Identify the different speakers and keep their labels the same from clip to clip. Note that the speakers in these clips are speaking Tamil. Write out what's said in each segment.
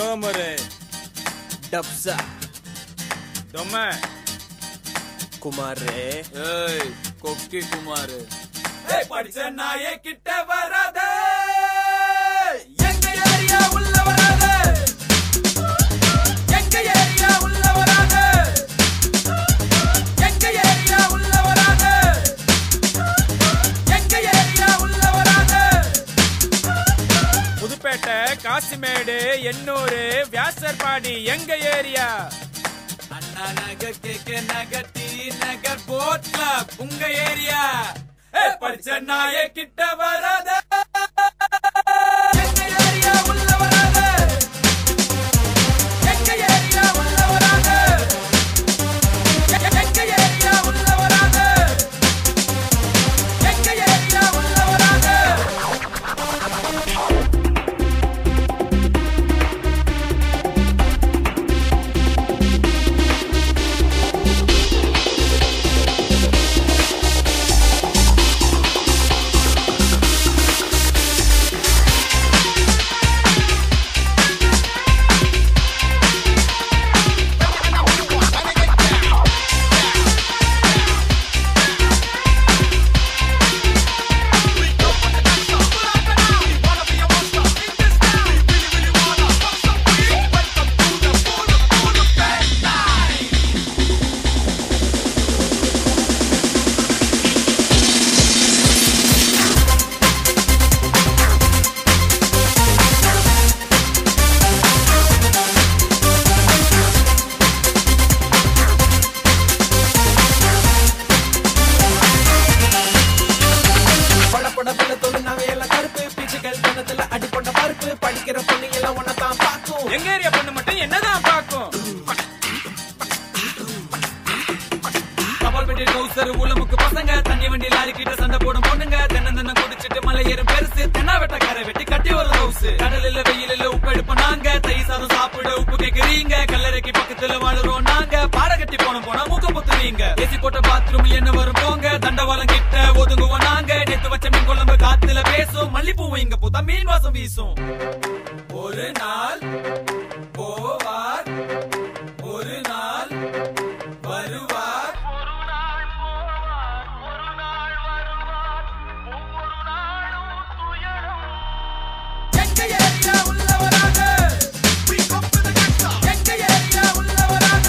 Speaker 1: Domare.
Speaker 2: Dabsa.
Speaker 1: Dome.
Speaker 2: Kumare.
Speaker 3: Hey, Kokki Kumar.
Speaker 1: Hey, படிச்ச நாயே கிட்ட வராதே. எங்க ஏரியா உள்ள வராதே. எங்க ஏரியா உள்ள வராதே. எங்க ஏரியா உள்ள வராதே. எங்க ஏரியா உள்ள வராதே. புதுப்பேட்டை, காசிமேடு, எண்ணூர், வியாசர்பாடி எங்க ஏரியா. அண்ணா நகர், கேகே நகர், டி நகர், போட் கிளப் உங்க ஏரியா. படிச்ச நாயே கிட்ட வராத. எங்க ஏரியா உள்ள வராத. எங்க ஏரியா உள்ள வராத. எங்க ஏரியா உள்ள வராத. எங்க ஏரியா உள்ள வராத. எங்க ஏரியா பொண்ணு மட்டும் என்னதான் பாக்கும். கபால்பேட்டை கௌசர் ஊலமுக்கு பசங்க தண்ணி வண்டி லாரி கிட்ட சண்டை போடும் பொண்ணுங்க தென்ன குடிச்சிட்டு மலை ஏறும் பெருசு தென்னா வெட்டக்கார வெட்டி கட்டி ஒரு ஹவுஸ். கடலில் வெயிலில் உப்பு எடுப்போம் நாங்க. தை சாதம் சாப்பிட உப்பு கேக்குறீங்க. கல்லறைக்கு பக்கத்துல வாழுறோம் நாங்க. பாட கட்டி போனா மூக்க புத்துறீங்க. ஏசி போட்ட பாத்ரூம் என்ன வரும் போங்க. தண்டவாளம் கிட்ட ஒதுங்குவோம் நாங்க. நேத்து வச்ச மீன் குழம்பு காத்துல பேசும். மல்லிப்பூவும் இங்க பூத்தா மீன் வாசம் வீசும். ஒரு நாள் போவார், ஒரு நாள் வருவார். ஒரு நாள் போவார், ஒரு நாள் வருவார். ஒவ்வொரு நாளும் துயரம். எங்க ஏரியா உள்ள வராத. எங்க ஏரியா உள்ள வராத.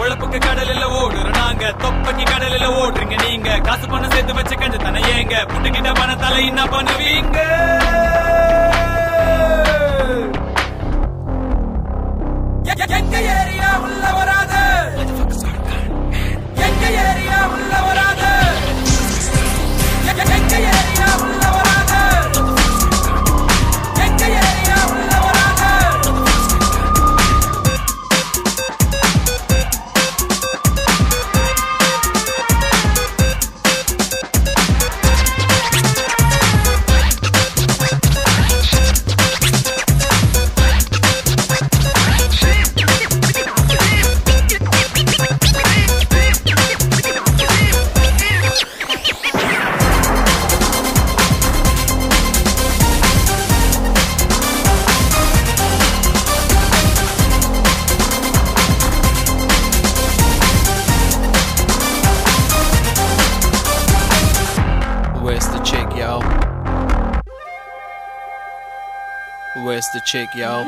Speaker 1: உழப்புக்கு கடலில் ஓடுற நாங்க. தொப்பைக்கு கடலில் ஓடுறீங்க நீங்க. காசு பணம் சேர்த்து வச்சு கஞ்ச தானே ஏங்க. புட்டுக்கிட்ட பணத்தால என்ன பண்ணுவீங்க. எங்க ஏரியா உள்ள வராத. எங்க ஏரியா உள்ள வராத. எங்க ஏரியா உள்ள வராத. எங்க ஏரியா உள்ள வராத.
Speaker 2: Where's the chick, y'all? Where's the chick, y'all?